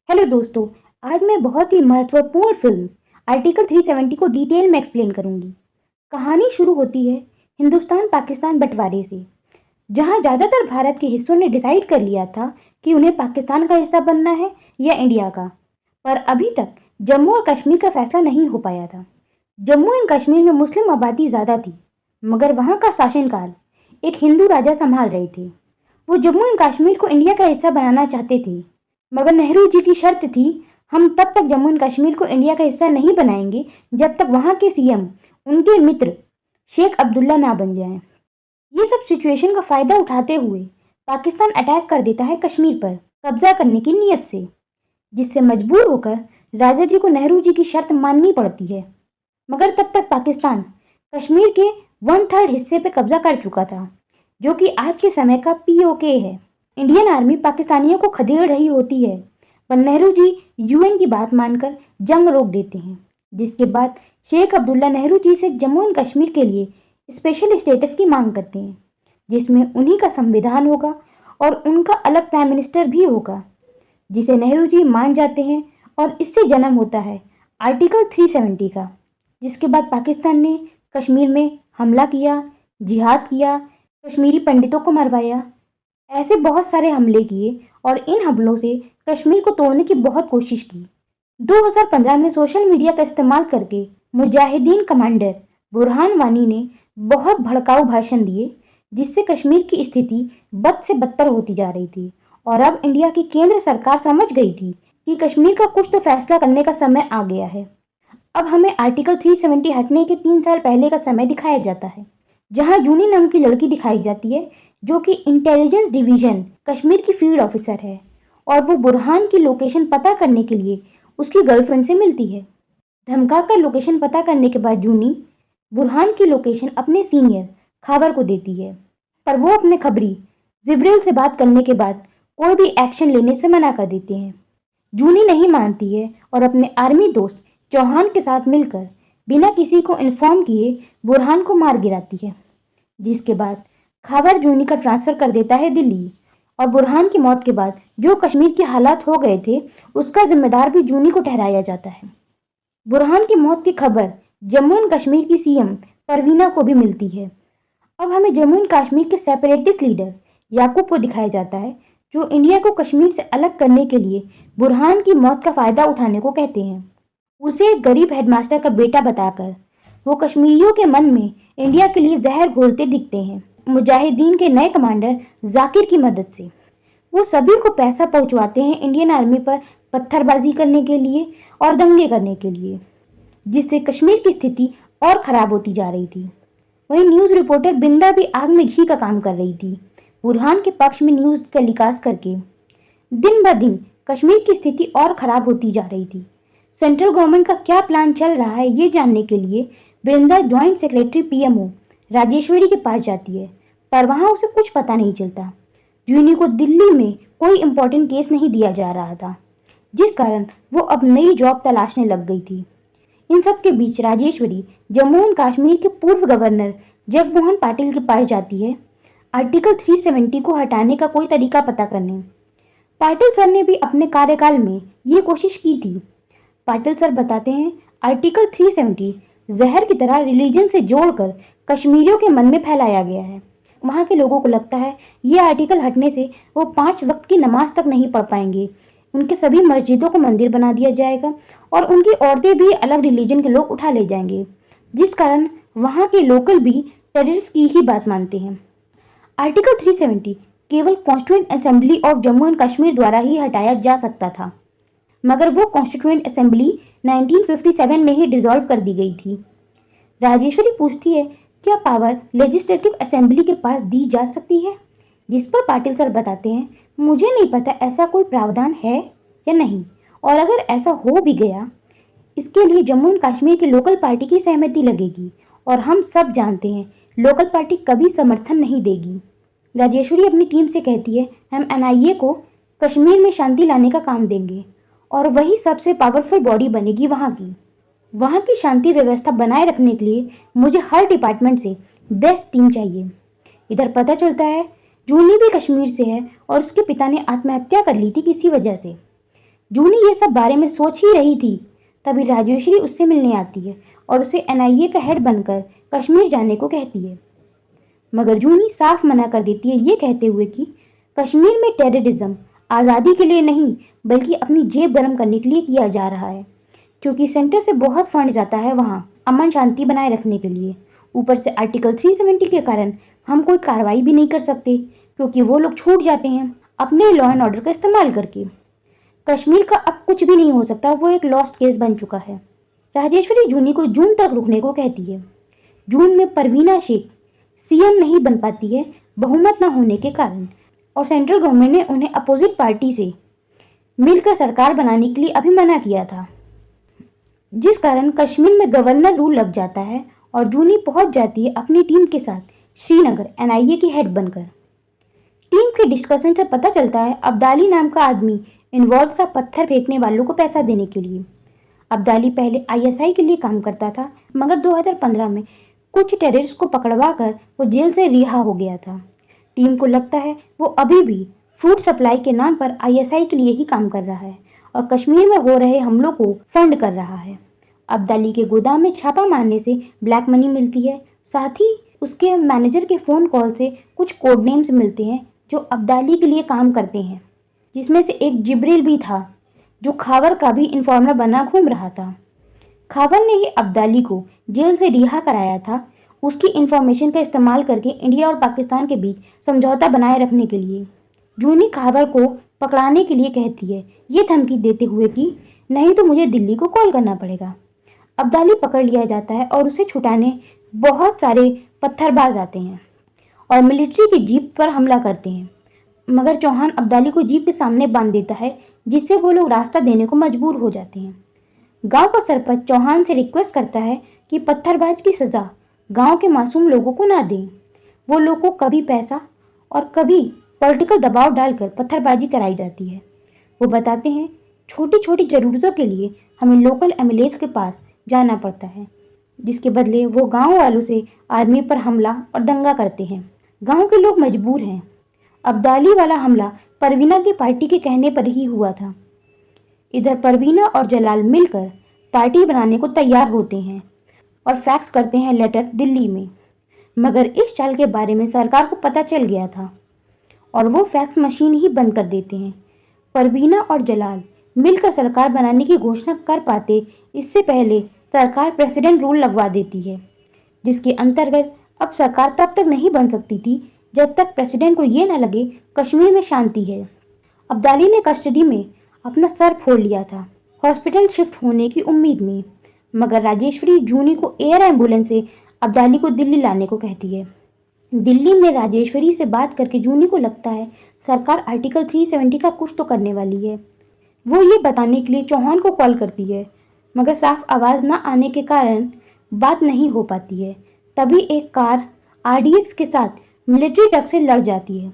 Hello दोस्तों। आज मैं बहुत ही महत्वपूर्ण फिल्म आर्टिकल 370 को डिटेल में एक्सप्लेन करूंगी। कहानी शुरू होती है हिंदुस्तान पाकिस्तान बंटवारे से, जहां ज़्यादातर भारत के हिस्सों ने डिसाइड कर लिया था कि उन्हें पाकिस्तान का हिस्सा बनना है या इंडिया का। पर अभी तक जम्मू और कश्मीर का फैसला नहीं हो पाया था। जम्मू एंड कश्मीर में मुस्लिम आबादी ज़्यादा थी, मगर वहां का शासनकाल एक हिंदू राजा संभाल रहे थे। वो जम्मू एंड कश्मीर को इंडिया का हिस्सा बनाना चाहते थे, मगर नेहरू जी की शर्त थी, हम तब तक जम्मू एंड कश्मीर को इंडिया का हिस्सा नहीं बनाएंगे जब तक वहां के सीएम उनके मित्र शेख अब्दुल्ला ना बन जाएं। ये सब सिचुएशन का फायदा उठाते हुए पाकिस्तान अटैक कर देता है कश्मीर पर कब्जा करने की नीयत से, जिससे मजबूर होकर राजा जी को नेहरू जी की शर्त माननी पड़ती है। मगर तब तक पाकिस्तान कश्मीर के 1/3 हिस्से पे कब्जा कर चुका था, जो कि आज के समय का पीओके है। इंडियन आर्मी पाकिस्तानियों को खदेड़ रही होती है, पर नेहरू जी यूएन की बात मानकर जंग रोक देते हैं, जिसके बाद शेख अब्दुल्ला नेहरू जी से जम्मू एंड कश्मीर के लिए स्पेशल स्टेटस की मांग करते हैं, जिसमें उन्हीं का संविधान होगा और उनका अलग प्राइम मिनिस्टर भी होगा, जिसे नेहरू जी मान जाते हैं। और इससे जन्म होता है आर्टिकल 370 का, जिसके बाद पाकिस्तान ने कश्मीर में हमला किया, जिहाद किया, कश्मीरी पंडितों को मरवाया, ऐसे बहुत सारे हमले किए और इन हमलों से कश्मीर को तोड़ने की बहुत कोशिश की। 2015 में सोशल मीडिया का इस्तेमाल करके मुजाहिदीन कमांडर बुरहान वानी ने बहुत भड़काऊ भाषण दिए, जिससे कश्मीर की स्थिति बद से बदतर होती जा रही थी। और अब इंडिया की केंद्र सरकार समझ गई थी कि कश्मीर का कुछ तो फैसला करने का समय आ गया है। अब हमें आर्टिकल 370 हटने के 3 साल पहले का समय दिखाया जाता है, जहां जूनी नाम की लड़की दिखाई जाती है, जो कि इंटेलिजेंस डिवीजन कश्मीर की फील्ड ऑफिसर है, और वो बुरहान की लोकेशन पता करने के लिए उसकी गर्लफ्रेंड से मिलती है। धमकाकर लोकेशन पता करने के बाद जूनी बुरहान की लोकेशन अपने सीनियर खाबर को देती है, पर वो अपने खबरी जिब्रेल से बात करने के बाद कोई भी एक्शन लेने से मना कर देते हैं। जूनी नहीं मानती है और अपने आर्मी दोस्त चौहान के साथ मिलकर बिना किसी को इन्फॉर्म किए बुरहान को मार गिराती है, जिसके बाद खाबर जूनी का ट्रांसफर कर देता है दिल्ली। और बुरहान की मौत के बाद जो कश्मीर के हालात हो गए थे, उसका जिम्मेदार भी जूनी को ठहराया जाता है। बुरहान की मौत की खबर जम्मू एंड कश्मीर की सीएम परवीना को भी मिलती है। अब हमें जम्मू एंड कश्मीर के सेपरेटिस्ट लीडर याकूब को दिखाया जाता है, जो इंडिया को कश्मीर से अलग करने के लिए बुरहान की मौत का फायदा उठाने को कहते हैं। उसे एक गरीब हेडमास्टर का बेटा बताकर वो कश्मीरियों के मन में इंडिया के लिए जहर घोलते दिखते हैं। मुजाहिदीन के नए कमांडर जाकिर की मदद से वो सभी को पैसा पहुंचवाते हैं इंडियन आर्मी पर पत्थरबाजी करने के लिए और दंगे करने के लिए, जिससे कश्मीर की स्थिति और खराब होती जा रही थी। वहीं न्यूज़ रिपोर्टर बिंदा भी आग में घी का काम कर रही थी, बुरहान के पक्ष में न्यूज़ टेलीकास्ट करके। दिन ब दिन कश्मीर की स्थिति और खराब होती जा रही थी। सेंट्रल गवर्नमेंट का क्या प्लान चल रहा है, ये जानने के लिए वृंदा ज्वाइंट सेक्रेटरी पीएमओ राजेश्वरी के पास जाती है, पर वहां उसे कुछ पता नहीं चलता। जूनी को दिल्ली में कोई इम्पोर्टेंट केस नहीं दिया जा रहा था, जिस कारण वो अब नई जॉब तलाशने लग गई थी। इन सब के बीच राजेश्वरी जम्मू एंड कश्मीर के पूर्व गवर्नर जगमोहन पाटिल के पास जाती है, आर्टिकल 370 को हटाने का कोई तरीका पता करने। पाटिल सर ने भी अपने कार्यकाल में ये कोशिश की थी। पाटिल सर बताते हैं, आर्टिकल 370 जहर की तरह रिलीजन से जोड़कर कश्मीरियों के मन में फैलाया गया है। वहाँ के लोगों को लगता है ये आर्टिकल हटने से वो 5 वक्त की नमाज तक नहीं पढ़ पाएंगे, उनके सभी मस्जिदों को मंदिर बना दिया जाएगा और उनकी औरतें भी अलग रिलीजन के लोग उठा ले जाएंगे, जिस कारण वहाँ के लोकल भी टेररिस्ट की ही बात मानते हैं। आर्टिकल 370 केवल constituent assembly of Jammu and Kashmir द्वारा ही हटाया जा सकता था, मगर वो कॉन्स्टिट्यूएंट असेंबली 1957 में ही डिसॉल्व कर दी गई थी। राजेश्वरी पूछती है, क्या पावर लेजिस्लेटिव असेंबली के पास दी जा सकती है? जिस पर पाटिल सर बताते हैं, मुझे नहीं पता ऐसा कोई प्रावधान है या नहीं, और अगर ऐसा हो भी गया, इसके लिए जम्मू एंड कश्मीर की लोकल पार्टी की सहमति लगेगी, और हम सब जानते हैं लोकल पार्टी कभी समर्थन नहीं देगी। राजेश्वरी अपनी टीम से कहती है, हम एनआईए को कश्मीर में शांति लाने का काम देंगे और वही सबसे पावरफुल बॉडी बनेगी वहाँ की। वहाँ की शांति व्यवस्था बनाए रखने के लिए मुझे हर डिपार्टमेंट से बेस्ट टीम चाहिए। इधर पता चलता है जूनी भी कश्मीर से है और उसके पिता ने आत्महत्या कर ली थी किसी वजह से। जूनी ये सब बारे में सोच ही रही थी, तभी राजेश्वरी उससे मिलने आती है और उसे एनआईए का हेड बनकर कश्मीर जाने को कहती है। मगर जूनी साफ मना कर देती है, ये कहते हुए कि कश्मीर में टेररिज्म आज़ादी के लिए नहीं बल्कि अपनी जेब गर्म करने के लिए किया जा रहा है, क्योंकि सेंटर से बहुत फंड जाता है वहाँ अमन शांति बनाए रखने के लिए। ऊपर से आर्टिकल 370 के कारण हम कोई कार्रवाई भी नहीं कर सकते, क्योंकि वो लोग छूट जाते हैं अपने लॉ एंड ऑर्डर का इस्तेमाल करके। कश्मीर का अब कुछ भी नहीं हो सकता, वो एक लॉस्ट केस बन चुका है। राजेश्वरी जूनी को जून तक रुकने को कहती है। जून में परवीना शेख सीएम नहीं बन पाती है बहुमत न होने के कारण, और सेंट्रल गवर्नमेंट ने उन्हें अपोजिट पार्टी से मिलकर सरकार बनाने के लिए अभी मना किया था, जिस कारण कश्मीर में गवर्नर रूल लग जाता है और जूनी पहुंच जाती है अपनी टीम के साथ श्रीनगर एनआईए की हेड बनकर। टीम के डिस्कशन से पता चलता है अब्दाली नाम का आदमी इन्वॉल्व था पत्थर फेंकने वालों को पैसा देने के लिए। अब्दाली पहले आईएसआई के लिए काम करता था, मगर 2015 में कुछ टेररिस्ट को पकड़वा कर वो जेल से रिहा हो गया था। टीम को लगता है वो अभी भी फूड सप्लाई के नाम पर आईएसआई के लिए ही काम कर रहा है और कश्मीर में हो रहे हमलों को फंड कर रहा है। अब्दाली के गोदाम में छापा मारने से ब्लैक मनी मिलती है, साथ ही उसके मैनेजर के फ़ोन कॉल से कुछ कोड नेम्स मिलते हैं जो अब्दाली के लिए काम करते हैं, जिसमें से एक जिब्रील भी था जो खावर का भी इन्फॉर्मर बना घूम रहा था। खावर ने ही अब्दाली को जेल से रिहा कराया था, उसकी इन्फॉर्मेशन का इस्तेमाल करके इंडिया और पाकिस्तान के बीच समझौता बनाए रखने के लिए। जूनी खावर को पकड़ाने के लिए कहती है, ये धमकी देते हुए कि नहीं तो मुझे दिल्ली को कॉल करना पड़ेगा। अब्दाली पकड़ लिया जाता है और उसे छुटाने बहुत सारे पत्थरबाज आते हैं और मिलिट्री की जीप पर हमला करते हैं, मगर चौहान अब्दाली को जीप के सामने बांध देता है, जिससे वो लोग रास्ता देने को मजबूर हो जाते हैं। गांव का सरपंच चौहान से रिक्वेस्ट करता है कि पत्थरबाज की सज़ा गांव के मासूम लोगों को ना दें। वो लोग को कभी पैसा और कभी पॉलिटिकल दबाव डालकर पत्थरबाजी कराई जाती है। वो बताते हैं छोटी छोटी ज़रूरतों के लिए हमें लोकल एमएलए के पास जाना पड़ता है, जिसके बदले वो गांव वालों से आर्मी पर हमला और दंगा करते हैं। गांव के लोग मजबूर हैं। अब्दाली वाला हमला परवीना की पार्टी के कहने पर ही हुआ था। इधर परवीना और जलाल मिलकर पार्टी बनाने को तैयार होते हैं और फैक्स करते हैं लेटर दिल्ली में, मगर इस चाल के बारे में सरकार को पता चल गया था और वो फैक्स मशीन ही बंद कर देते हैं। परवीना और जलाल मिलकर सरकार बनाने की घोषणा कर पाते इससे पहले सरकार प्रेसिडेंट रूल लगवा देती है, जिसके अंतर्गत अब सरकार तब तक नहीं बन सकती थी जब तक प्रेसिडेंट को ये न लगे कश्मीर में शांति है। अब्दाली ने कस्टडी में अपना सर फोड़ लिया था हॉस्पिटल शिफ्ट होने की उम्मीद में, मगर राजेश्वरी जूनी को एयर एम्बुलेंस से अब्दाली को दिल्ली लाने को कहती है। दिल्ली में राजेश्वरी से बात करके जूनी को लगता है सरकार आर्टिकल 370 का कुछ तो करने वाली है। वो ये बताने के लिए चौहान को कॉल करती है, मगर साफ आवाज़ न आने के कारण बात नहीं हो पाती है। तभी एक कार आरडीएक्स के साथ मिलिट्री ट्रक से लड़ जाती है।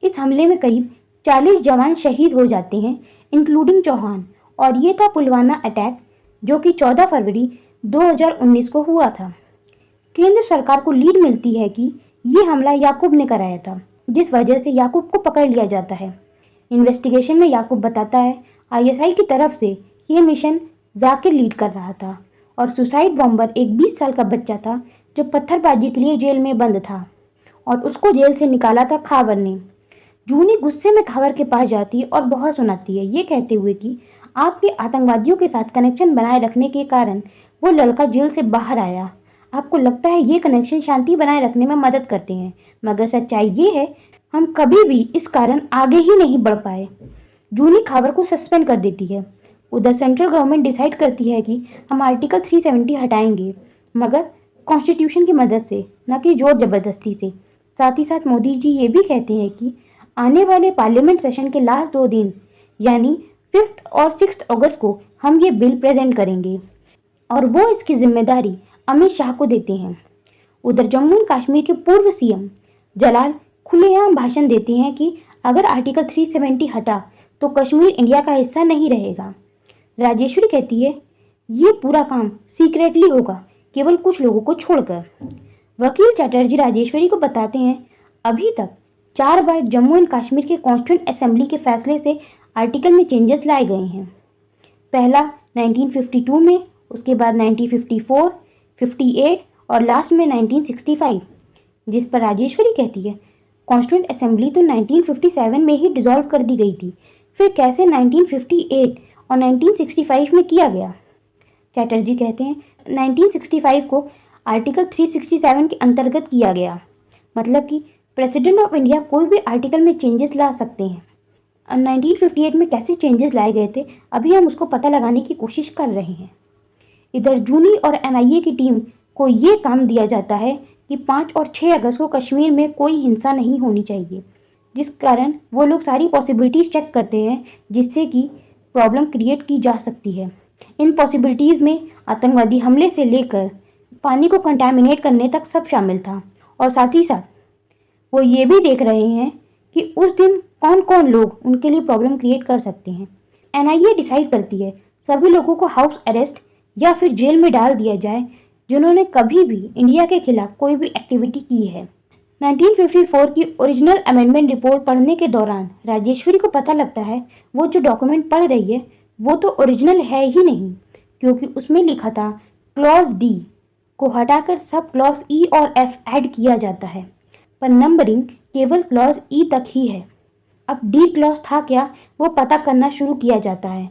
इस हमले में करीब 40 जवान शहीद हो जाते हैं, इंक्लूडिंग चौहान, और ये था पुलवामा अटैक, जो कि 14 फरवरी 2019 को हुआ था। केंद्र सरकार को लीड मिलती है कि ये हमला याकूब ने कराया था, जिस वजह से याकूब को पकड़ लिया जाता है। इन्वेस्टिगेशन में याकूब बताता है आईएसआई की तरफ से ये मिशन जाकिर लीड कर रहा था और सुसाइड बॉम्बर एक 20 साल का बच्चा था जो पत्थरबाजी के लिए जेल में बंद था और उसको जेल से निकाला था खावर ने। जूनी गुस्से में खावर के पास जाती है और बहुत सुनाती है, ये कहते हुए कि आपके आतंकवादियों के साथ कनेक्शन बनाए रखने के कारण वो लड़का जेल से बाहर आया। आपको लगता है ये कनेक्शन शांति बनाए रखने में मदद करते हैं, मगर सच्चाई ये है हम कभी भी इस कारण आगे ही नहीं बढ़ पाए। जूनी खावर को सस्पेंड कर देती है। उधर सेंट्रल गवर्नमेंट डिसाइड करती है कि हम आर्टिकल 370 हटाएंगे, मगर कॉन्स्टिट्यूशन की मदद से, न कि जोर जबरदस्ती से। साथ ही साथ मोदी जी ये भी कहते हैं कि आने वाले पार्लियामेंट सेशन के लास्ट 2 दिन यानी 5 और 6 अगस्त को हम ये बिल प्रेजेंट करेंगे और वो इसकी जिम्मेदारी अमित शाह को देते हैं। उधर जम्मू एंड कश्मीर के पूर्व सीएम जलाल खुलेआम भाषण देते हैं कि अगर आर्टिकल 370 हटा तो कश्मीर इंडिया का हिस्सा नहीं रहेगा। राजेश्वरी कहती है ये पूरा काम सीक्रेटली होगा, केवल कुछ लोगों को छोड़कर। वकील चटर्जी राजेश्वरी को बताते हैं अभी तक 4 बार जम्मू एंड कश्मीर के कॉन्स्टिट्यूएंट असेंबली के फैसले से आर्टिकल में चेंजेस लाए गए हैं। पहला 1952 में, उसके बाद 1954, 58 और लास्ट में 1965। जिस पर राजेश्वरी कहती है कॉन्स्टिट्यूएंट असेंबली तो 1957 में ही डिसॉल्व कर दी गई थी, फिर कैसे 1958 और 1965 में किया गया। चैटर्जी कहते हैं 1965 को आर्टिकल 367 के अंतर्गत किया गया, मतलब कि प्रेसिडेंट ऑफ इंडिया कोई भी आर्टिकल में चेंजेस ला सकते हैं। 1958 में कैसे चेंजेस लाए गए थे अभी हम उसको पता लगाने की कोशिश कर रहे हैं। इधर जूनी और एनआईए की टीम को ये काम दिया जाता है कि 5 और 6 अगस्त को कश्मीर में कोई हिंसा नहीं होनी चाहिए, जिस कारण वो लोग सारी पॉसिबिलिटीज़ चेक करते हैं जिससे कि प्रॉब्लम क्रिएट की जा सकती है। इन पॉसिबिलिटीज़ में आतंकवादी हमले से लेकर पानी को कंटामिनेट करने तक सब शामिल था, और साथ ही साथ वो ये भी देख रहे हैं कि उस दिन कौन कौन लोग उनके लिए प्रॉब्लम क्रिएट कर सकते हैं। एनआईए डिसाइड करती है सभी लोगों को हाउस अरेस्ट या फिर जेल में डाल दिया जाए जिन्होंने कभी भी इंडिया के खिलाफ कोई भी एक्टिविटी की है। 1954 की ओरिजिनल अमेंडमेंट रिपोर्ट पढ़ने के दौरान राजेश्वरी को पता लगता है वो जो डॉक्यूमेंट पढ़ रही है वो तो ओरिजिनल है ही नहीं, क्योंकि उसमें लिखा था क्लॉज डी को हटाकर सब क्लॉज ई और एफ ऐड किया जाता है, पर नंबरिंग केवल क्लॉज ई तक ही है। अब डी क्लॉज था क्या वो पता करना शुरू किया जाता है,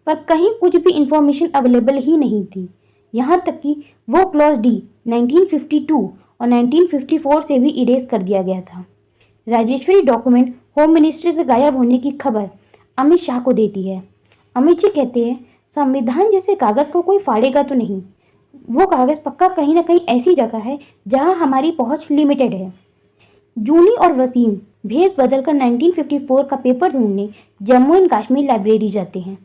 पर कहीं कुछ भी इंफॉर्मेशन अवेलेबल ही नहीं थी। यहाँ तक कि वो क्लॉज डी 1952 और 1954 से भी इरेज कर दिया गया था। राजेश्वरी डॉक्यूमेंट होम मिनिस्ट्री से गायब होने की खबर अमित शाह को देती है। अमित जी कहते हैं संविधान जैसे कागज़ को कोई फाड़ेगा तो नहीं, वो कागज़ पक्का कहीं ना कहीं ऐसी जगह है जहाँ हमारी पहुँच लिमिटेड है। जूनी और वसीम भेस बदलकर 1954 का पेपर ढूंढने जम्मू एंड कश्मीर लाइब्रेरी जाते हैं,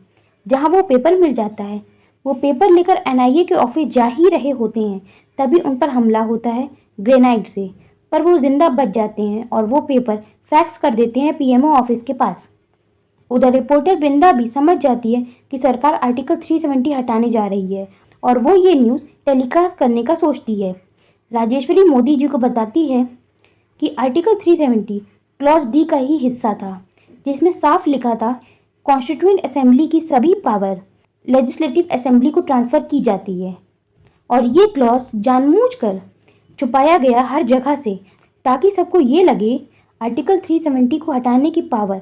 जहाँ वो पेपर मिल जाता है। वो पेपर लेकर एनआईए के ऑफिस जा ही रहे होते हैं, तभी उन पर हमला होता है ग्रेनाइड से, पर वो जिंदा बच जाते हैं और वो पेपर फैक्स कर देते हैं पीएमओ ऑफिस के पास। उधर रिपोर्टर वृंदा भी समझ जाती है कि सरकार आर्टिकल 370 हटाने जा रही है और वो ये न्यूज़ टेलीकास्ट करने का सोचती है। राजेश्वरी मोदी जी को बताती है कि आर्टिकल 370 क्लॉज डी का ही हिस्सा था, जिसमें साफ लिखा था कॉन्स्टिट्यूएंट असेंबली की सभी पावर लेजिस्लेटिव असेंबली को ट्रांसफ़र की जाती है, और ये क्लॉज जानबूझकर छुपाया गया हर जगह से ताकि सबको ये लगे आर्टिकल 370 को हटाने की पावर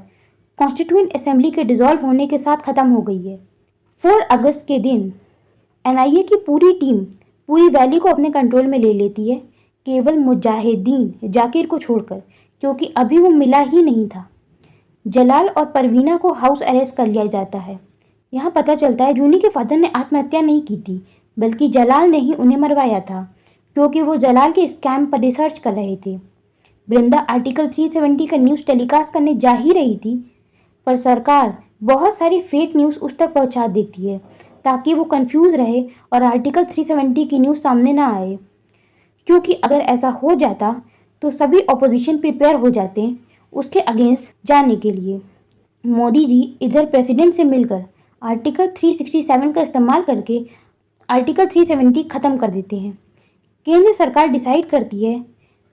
कॉन्स्टिट्यूएंट असेंबली के डिसॉल्व होने के साथ ख़त्म हो गई है। 4 अगस्त के दिन एनआईए की पूरी टीम पूरी वैली को अपने कंट्रोल में ले लेती है, केवल मुजाहिदीन जाकिर को छोड़कर, क्योंकि अभी वो मिला ही नहीं था। जलाल और परवीना को हाउस अरेस्ट कर लिया जाता है। यहाँ पता चलता है जूनी के फादर ने आत्महत्या नहीं की थी, बल्कि जलाल ने ही उन्हें मरवाया था, क्योंकि वो जलाल के स्कैम पर रिसर्च कर रहे थे। वृंदा आर्टिकल 370 का न्यूज़ टेलीकास्ट करने जा ही रही थी, पर सरकार बहुत सारी फेक न्यूज़ उस तक पहुँचा देती है ताकि वो कंफ्यूज रहे और आर्टिकल 370 की न्यूज़ सामने ना आए, क्योंकि अगर ऐसा हो जाता तो सभी ऑपोजिशन प्रिपेयर हो जाते उसके अगेंस्ट जाने के लिए। मोदी जी इधर प्रेसिडेंट से मिलकर आर्टिकल 367 का इस्तेमाल करके आर्टिकल 370 ख़त्म कर देते हैं। केंद्र सरकार डिसाइड करती है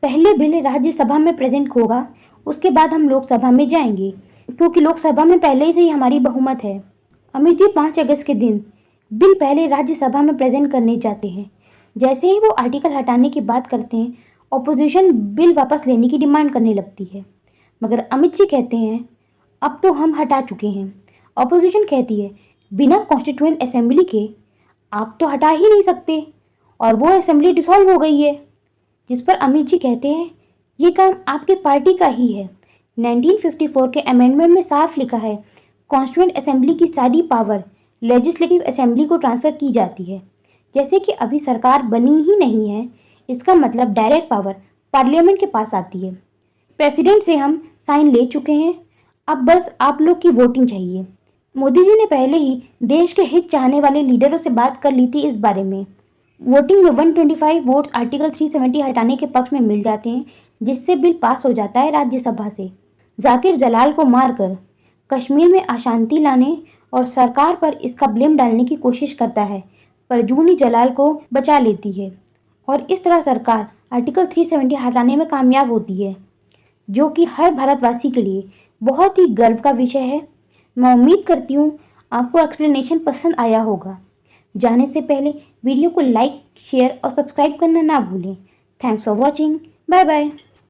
पहले बिल राज्यसभा में प्रेजेंट होगा, उसके बाद हम लोकसभा में जाएंगे, क्योंकि लोकसभा में पहले से ही हमारी बहुमत है। अमित जी 5 अगस्त के दिन बिल पहले राज्यसभा में प्रेजेंट करने जाते हैं। जैसे ही वो आर्टिकल हटाने की बात करते हैं, ऑपोजिशन बिल वापस लेने की डिमांड करने लगती है, मगर अमित जी कहते हैं अब तो हम हटा चुके हैं। ऑपोजिशन कहती है बिना कॉन्स्टिट्यूएंट असेंबली के आप तो हटा ही नहीं सकते, और वो असेंबली डिसॉल्व हो गई है। जिस पर अमित जी कहते हैं ये काम आपके पार्टी का ही है। 1954 के अमेंडमेंट में साफ लिखा है कॉन्स्टिट्यूएंट असेंबली की सारी पावर लेजिस्लेटिव असेंबली को ट्रांसफ़र की जाती है। जैसे कि अभी सरकार बनी ही नहीं है, इसका मतलब डायरेक्ट पावर पार्लियामेंट के पास आती है। प्रेसिडेंट से हम साइन ले चुके हैं, अब बस आप लोग की वोटिंग चाहिए। मोदी जी ने पहले ही देश के हित चाहने वाले लीडरों से बात कर ली थी इस बारे में। वोटिंग में 125 वोट्स आर्टिकल 370 हटाने के पक्ष में मिल जाते हैं, जिससे बिल पास हो जाता है राज्यसभा से। जाकिर जलाल को मारकर कश्मीर में अशांति लाने और सरकार पर इसका ब्लेम डालने की कोशिश करता है, पर जूनी जलाल को बचा लेती है और इस तरह सरकार आर्टिकल 370 हटाने में कामयाब होती है, जो कि हर भारतवासी के लिए बहुत ही गर्व का विषय है। मैं उम्मीद करती हूँ आपको एक्सप्लेनेशन पसंद आया होगा। जाने से पहले वीडियो को लाइक, शेयर और सब्सक्राइब करना ना भूलें। Thanks for watching. Bye bye.